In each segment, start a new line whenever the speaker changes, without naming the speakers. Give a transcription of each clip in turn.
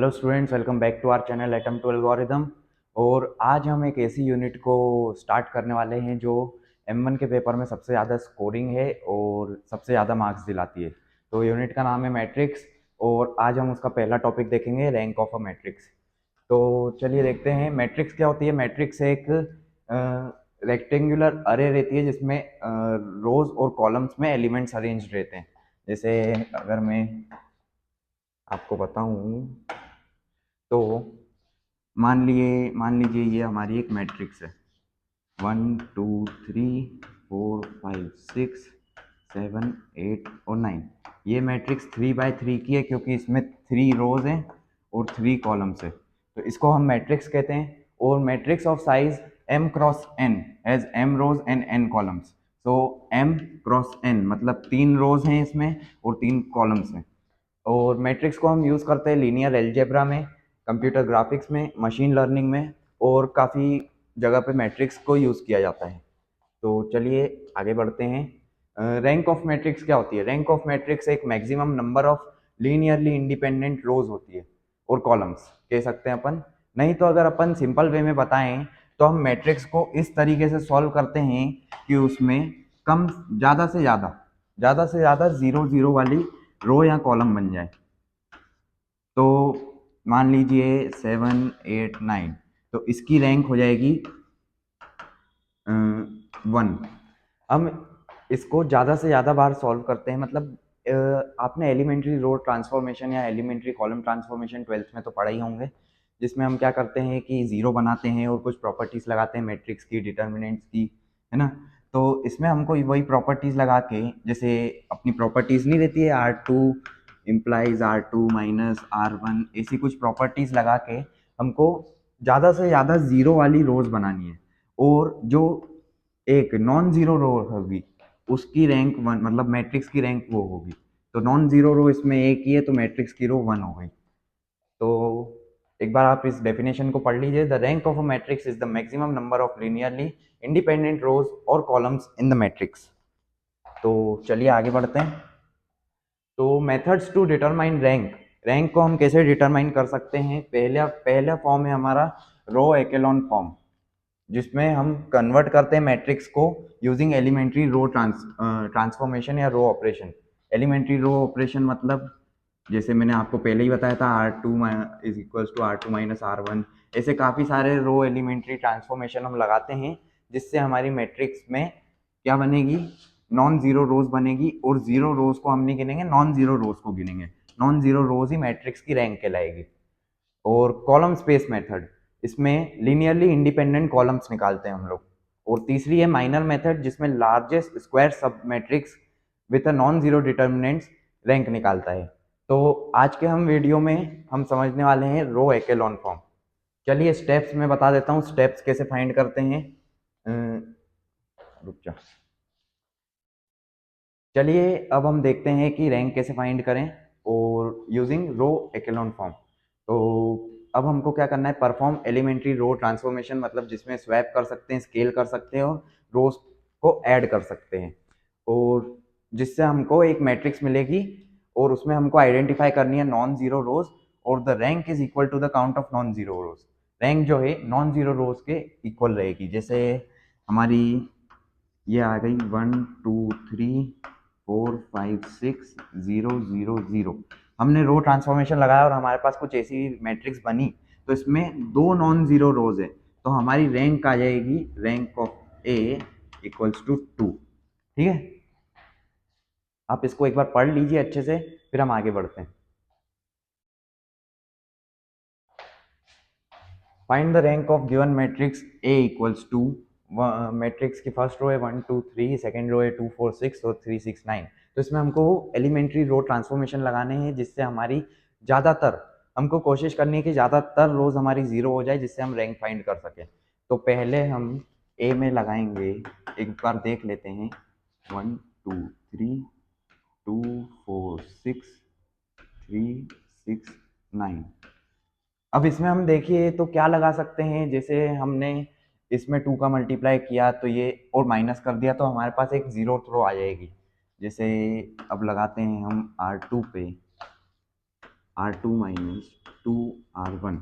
Hello students, welcome back to our channel Atom to Algorithm. और आज हम एक ऐसी यूनिट को स्टार्ट करने वाले हैं जो M1 के पेपर में सबसे ज़्यादा स्कोरिंग है और सबसे ज़्यादा मार्क्स दिलाती है। तो यूनिट का नाम है मैट्रिक्स और आज हम उसका पहला टॉपिक देखेंगे, रैंक ऑफ अ मैट्रिक्स। तो चलिए देखते हैं मैट्रिक्स क्या होती है। मैट्रिक्स एक रेक्टेंगुलर अरे रहती है जिसमें रोज और कॉलम्स में एलिमेंट्स अरेंज रहते हैं। जैसे अगर मैं आपको बताऊं तो मान लीजिए ये हमारी एक मैट्रिक्स है। 1 2 3 4 5 6 7 8 और 9। ये मैट्रिक्स 3 बाय 3 की है क्योंकि इसमें 3 रोज हैं और 3 कॉलम्स है, तो इसको हम मैट्रिक्स कहते हैं। और matrix of size m cross n has m rows and n columns. So m cross n मतलब 3 रोज हैं इसमें और 3 कॉलम्स हैं। और मैट्रिक्स को हम यूज़ करते हैं लीनियर अलजेब्रा में, कंप्यूटर ग्राफिक्स में, मशीन लर्निंग में और काफ़ी जगह पे मैट्रिक्स को यूज़ किया जाता है। तो चलिए आगे बढ़ते हैं। रैंक ऑफ मैट्रिक्स क्या होती है? रैंक ऑफ मैट्रिक्स एक maximum number of linearly independent rows होती है और कॉलम्स कह सकते हैं अपन। नहीं तो अगर अपन सिंपल वे में बताएं तो हम मैट्रिक्स को इस तरीके से सॉल्व करते हैं कि उसमें कम ज़्यादा से ज़्यादा 0 0 वाली रो या कॉलम बन जाए। तो मान लीजिए 7 8 9, तो इसकी रैंक हो जाएगी 1। हम इसको ज़्यादा से ज़्यादा बार सॉल्व करते हैं, मतलब आपने एलिमेंट्री रो ट्रांसफॉर्मेशन या एलिमेंट्री कॉलम ट्रांसफॉर्मेशन 12th में तो पढ़ा ही होंगे, जिसमें हम क्या करते हैं कि ज़ीरो बनाते हैं और कुछ प्रॉपर्टीज़ लगाते हैं मैट्रिक्स की, डिटर्मिनेंट्स की, है ना। तो इसमें हमको वही प्रॉपर्टीज़ लगा के, जैसे अपनी प्रॉपर्टीज़ नहीं रहती है R2 implies R2 minus R1, ऐसी कुछ प्रॉपर्टीज़ लगा के हमको ज़्यादा से ज़्यादा ज़ीरो वाली रोज बनानी है। और जो एक नॉन ज़ीरो रो होगी उसकी रैंक 1, मतलब मैट्रिक्स की रैंक वो होगी। तो नॉन ज़ीरो रो इसमें एक ही है तो मैट्रिक्स की रो 1 हो गई। तो एक बार आप इस डेफिनेशन को पढ़ लीजिए। The rank of a matrix is the maximum number of linearly independent rows और कॉलम्स इन द मैट्रिक्स। तो चलिए आगे बढ़ते हैं। तो methods to determine rank. Rank को हम कैसे डिटरमाइन कर सकते हैं? पहला पहला फॉर्म है हमारा रो एक्लोन फॉर्म, जिसमें हम कन्वर्ट करते हैं मैट्रिक्स को यूजिंग एलिमेंट्री रो ट्रांसफॉर्मेशन या row operation. Elementary row operation मतलब जैसे मैंने आपको पहले ही बताया था, R2 is equals to R2 minus R1। ऐसे काफ़ी सारे रो एलिमेंट्री ट्रांसफॉर्मेशन हम लगाते हैं जिससे हमारी मैट्रिक्स में क्या बनेगी, नॉन जीरो रोज बनेगी। और जीरो रोज को हम नहीं गिनेंगे, नॉन जीरो रोज को गिनेंगे। नॉन जीरो रोज ही मैट्रिक्स की रैंक कहलाएगी। और कॉलम स्पेस मेथड, इसमें लीनियरली इंडिपेंडेंट कॉलम्स निकालते हैं हम लोग। और तीसरी है माइनर मेथड, जिसमें लार्जेस्ट स्क्वायर सब matrix with a non zero determinants rank निकालता है। तो आज के हम वीडियो में हम समझने वाले हैं रो एक्लोन फॉर्म। चलिए स्टेप्स में बता देता हूँ, स्टेप्स कैसे फाइंड करते हैं। रुक जा। चलिए अब हम देखते हैं कि रैंक कैसे फाइंड करें और यूजिंग रो एक्लोन फॉर्म। तो अब हमको क्या करना है, परफॉर्म एलिमेंट्री रो ट्रांसफॉर्मेशन, मतलब जिसमें स्वैप कर सकते हैं, स्केल कर सकते हैं और रोज को ऐड कर सकते हैं। और जिससे हमको एक मैट्रिक्स मिलेगी और उसमें हमको आइडेंटिफाई करनी है नॉन जीरो रोज। और the rank is equal to the count of non zero rows. Rank जो है नॉन जीरो रोज के इक्वल रहेगी। जैसे हमारी ये आ गई 1 2 3 4 5 6 0 0 0। हमने रो ट्रांसफॉर्मेशन लगाया और हमारे पास कुछ ऐसी मैट्रिक्स बनी, तो इसमें दो नॉन जीरो रोज है, तो हमारी रैंक आ जाएगी rank of A equals to 2। ठीक है, आप इसको एक बार पढ़ लीजिए अच्छे से, फिर हम आगे बढ़ते हैं। Find the rank of given matrix A equals to, matrix की फर्स्ट रो है 1 2 3, सेकेंड रो है 2 4 6 और 3 6 9। तो इसमें हमको एलिमेंट्री रो ट्रांसफॉर्मेशन लगाने हैं जिससे हमारी ज़्यादातर, हमको कोशिश करनी है कि ज़्यादातर रोज हमारी जीरो हो जाए जिससे हम रैंक फाइंड कर सकें। तो पहले हम ए में लगाएंगे, एक बार देख लेते हैं। 1 2 3 2 4 6 3 6 9। अब इसमें हम देखिए तो क्या लगा सकते हैं, जैसे हमने इसमें 2 का मल्टीप्लाई किया तो ये और माइनस कर दिया तो हमारे पास एक जीरो थ्रो आ जाएगी। जैसे अब लगाते हैं हम R2 पे R2 माइनस 2R1।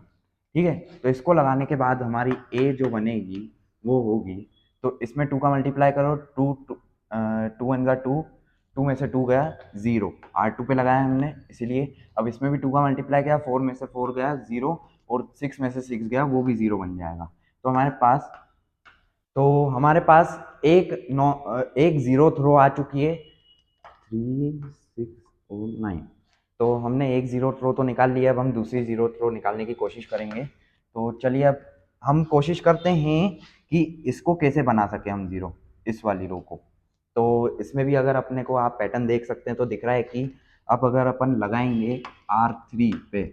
ठीक है, तो इसको लगाने के बाद हमारी ए जो बनेगी वो होगी, तो इसमें 2 का मल्टीप्लाई करो, 2 वन ज़ा 2, 2 में से 2 गया 0, R2 पे लगाया हमने इसीलिए। अब इसमें भी 2 का मल्टीप्लाई किया, 4 में से 4 गया 0, और 6 में से 6 गया वो भी 0 बन जाएगा। तो हमारे पास एक जीरो थ्रो आ चुकी है, 3 6 और 9। तो हमने एक जीरो थ्रो तो निकाल लिया, अब हम दूसरी जीरो थ्रो निकालने की कोशिश करेंगे। तो चलिए अब हम कोशिश करते हैं कि इसको कैसे बना सके हम जीरो, इस वाली रो को। तो इसमें भी अगर अपने को आप पैटर्न देख सकते हैं तो दिख रहा है कि अब अगर अपन लगाएंगे R3 पे,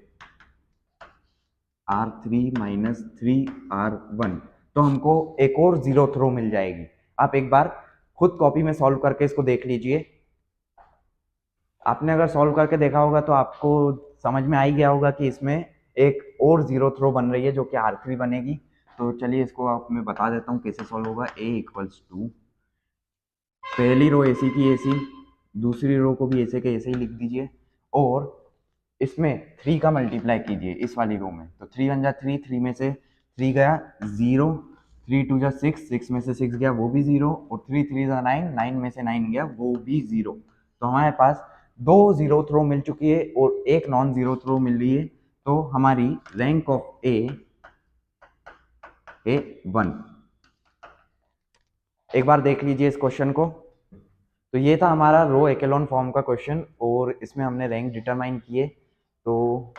R3 माइनस 3R1, तो हमको एक और जीरो थ्रो मिल जाएगी। आप एक बार खुद कॉपी में सॉल्व करके इसको देख लीजिए। आपने अगर सॉल्व करके देखा होगा तो आपको समझ में आ ही गया होगा कि इसमें एक और जीरो थ्रो बन रही है जो कि R3 बनेगी। तो चलिए इसको आप मैं बता देता हूँ कैसे सॉल्व होगा। A इक्वल्स टू, पहली रो AC की AC, दूसरी रो को भी ऐसे के ऐसे ही लिख दीजिए, और इसमें 3 का मल्टीप्लाई कीजिए इस वाली रो में। तो 3 वन जा 3, 3 में से 3 गया 0, 3 टू जा 6, 6 में से 6 गया वो भी 0, और 3 3 जा 9, 9 में से 9 गया वो भी 0। तो हमारे पास 2 जीरो थ्रो मिल चुकी है और एक नॉन जीरो थ्रो मिल रही है। तो हमारी रैंक ऑफ ए 1। एक बार देख लीजिए इस क्वेश्चन को। तो ये था हमारा रो एक्लोन फॉर्म का क्वेश्चन, और इसमें हमने रैंक डिटरमाइन किए। तो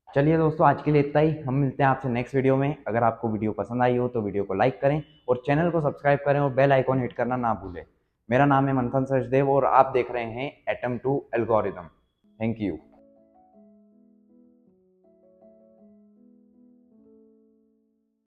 चलिए दोस्तों, आज के लिए इतना ही। हम मिलते हैं आपसे नेक्स्ट वीडियो में। अगर आपको वीडियो पसंद आई हो तो वीडियो को लाइक करें और चैनल को सब्सक्राइब करें और बेल आइकॉन हिट करना ना भूलें। मेरा नाम है मंथन सचदेव और आप देख रहे हैं Atom to Algorithm. Thank you.